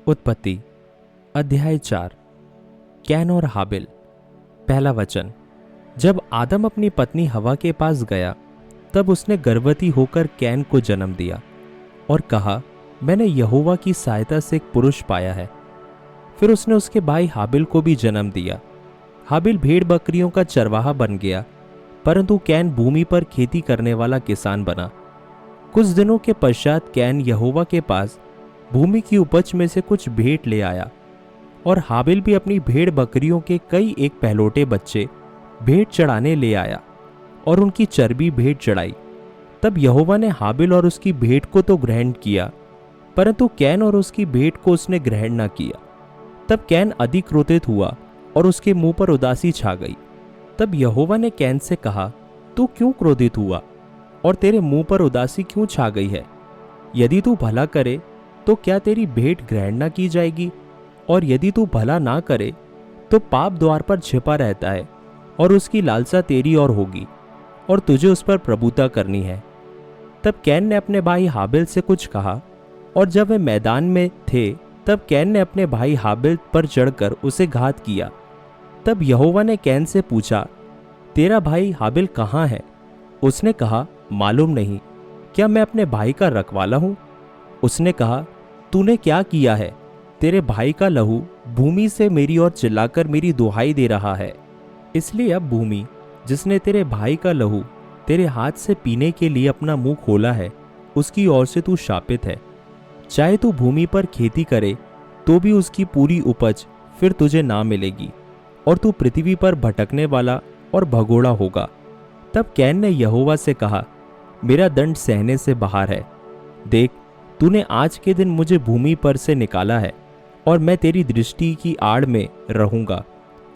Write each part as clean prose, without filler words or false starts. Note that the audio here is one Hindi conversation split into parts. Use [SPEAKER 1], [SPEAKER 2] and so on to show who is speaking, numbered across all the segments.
[SPEAKER 1] उत्पत्ति अध्याय 4। कैन और हाबिल। पहला वचन। जब आदम अपनी पत्नी हवा के पास गया तब उसने गर्भवती होकर कैन को जन्म दिया और कहा, मैंने यहोवा की सहायता से एक पुरुष पाया है। फिर उसने उसके भाई हाबिल को भी जन्म दिया। हाबिल भेड़ बकरियों का चरवाहा बन गया, परंतु कैन भूमि पर खेती करने वाला किसान बना। कुछ दिनों के पश्चात कैन यहोवा के पास भूमि की उपज में से कुछ भेंट ले आया और हाबिल भी अपनी भेड़ बकरियों के कई एक पहलोटे बच्चे भेंट चढ़ाने ले आया और उनकी चर्बी भेंट चढ़ाई। तब यहोवा ने हाबिल और उसकी भेंट को तो ग्रहण किया, परंतु कैन और उसकी भेंट को उसने ग्रहण न किया। तब कैन अधिक क्रोधित हुआ और उसके मुंह पर उदासी छा गई। तब यहोवा ने कैन से कहा, तू क्यों क्रोधित हुआ और तेरे मुंह पर उदासी क्यों छा गई है? यदि तू भला करे तो क्या तेरी भेंट ग्रहण न की जाएगी, और यदि तू भला ना करे तो पाप द्वार पर छिपा रहता है और उसकी लालसा तेरी ओर होगी और तुझे उस पर प्रभुता करनी है। तब कैन ने अपने भाई हाबिल से कुछ कहा, और जब वे मैदान में थे तब कैन ने अपने भाई हाबिल पर चढ़कर उसे घात किया। तब यहोवा ने कैन से पूछा, तेरा भाई हाबिल कहाँ है? उसने कहा, मालूम नहीं, क्या मैं अपने भाई का रखवाला हूँ? उसने कहा, तूने क्या किया है? तेरे भाई का लहू भूमि से मेरी ओर चिल्लाकर मेरी दुहाई दे रहा है। इसलिए अब भूमि जिसने तेरे भाई का लहू तेरे हाथ से पीने के लिए अपना मुंह खोला है, उसकी ओर से तू शापित है। चाहे तू भूमि पर खेती करे तो भी उसकी पूरी उपज फिर तुझे ना मिलेगी, और तू पृथ्वी पर भटकने वाला और भगोड़ा होगा। तब कैन ने यहोवा से कहा, मेरा दंड सहने से बाहर है। देख, तूने आज के दिन मुझे भूमि पर से निकाला है, और मैं तेरी दृष्टि की आड़ में रहूंगा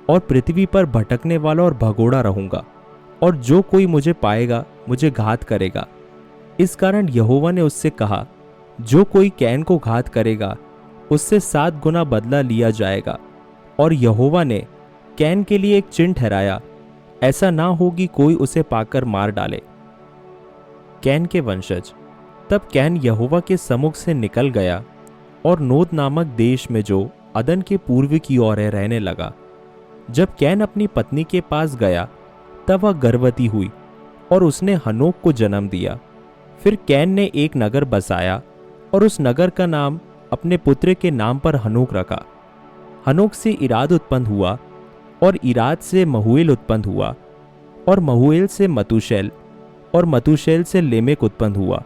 [SPEAKER 1] और पृथ्वी पर भटकने वाला और भगोड़ा रहूंगा, और जो कोई मुझे पाएगा मुझे घात करेगा। इस कारण यहोवा ने उससे कहा, जो कोई कैन को घात करेगा उससे 7 गुना बदला लिया जाएगा। और यहोवा ने कैन के लिए एक चिन्ह ठहराया, ऐसा ना हो कि कोई उसे पाकर मार डाले। कैन के वंशज। तब कैन यहोवा के सम्मुख से निकल गया और नोद नामक देश में जो अदन के पूर्व की ओर है रहने लगा। जब कैन अपनी पत्नी के पास गया तब वह गर्भवती हुई और उसने हनोक को जन्म दिया। फिर कैन ने एक नगर बसाया और उस नगर का नाम अपने पुत्र के नाम पर हनोक रखा। हनोक से इराद उत्पन्न हुआ, और इराद से महुएल उत्पन्न हुआ, और महुएल से मतूशेल, और मतूशेल से लेमेक उत्पन्न हुआ।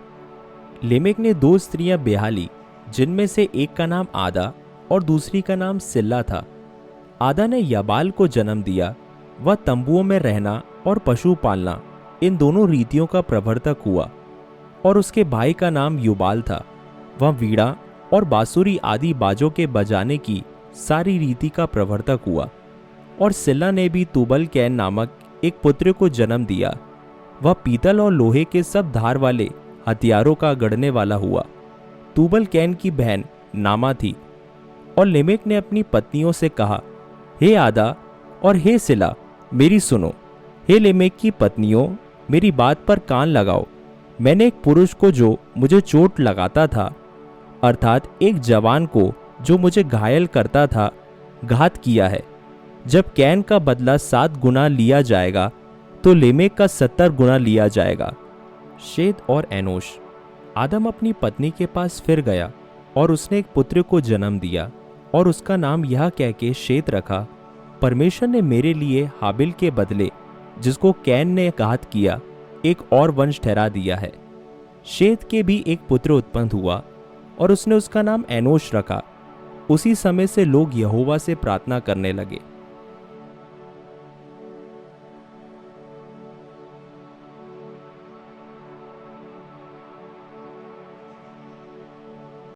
[SPEAKER 1] लेमेक ने 2 स्त्रियां ब्याह ली, जिनमें से एक का नाम आदा और दूसरी का नाम सिल्ला था। आदा ने याबाल को जन्म दिया। वह तंबुओं में रहना और पशु पालना, इन दोनों रीतियों का प्रवर्तक हुआ। और उसके भाई का नाम युबाल था। वह वीणा और बांसुरी आदि बाजों के बजाने की सारी रीति का प्रवर्तक हुआ। और सिल्ला ने भी तुबल कैन नामक एक पुत्र को जन्म दिया। वह पीतल और लोहे के सब धार वाले हथियारों का गढ़ने वाला हुआ। तुबल कैन की बहन नामा थी। और लेमेक ने अपनी पत्नियों से कहा, हे आदा और हे सिला, मेरी सुनो। हे लेमेक की पत्नियों, मेरी बात पर कान लगाओ। मैंने एक पुरुष को जो मुझे चोट लगाता था, अर्थात एक जवान को जो मुझे घायल करता था, घात किया है। जब कैन का बदला 7 गुना लिया जाएगा तो लेमेक का 70 गुना लिया जाएगा। शेत और एनोश। आदम अपनी पत्नी के पास फिर गया और उसने एक पुत्र को जन्म दिया, और उसका नाम यह कह के शेत रखा, परमेश्वर ने मेरे लिए हाबिल के बदले जिसको कैन ने घात किया एक और वंश ठहरा दिया है। शेत के भी एक पुत्र उत्पन्न हुआ और उसने उसका नाम एनोश रखा। उसी समय से लोग यहोवा से प्रार्थना करने लगे।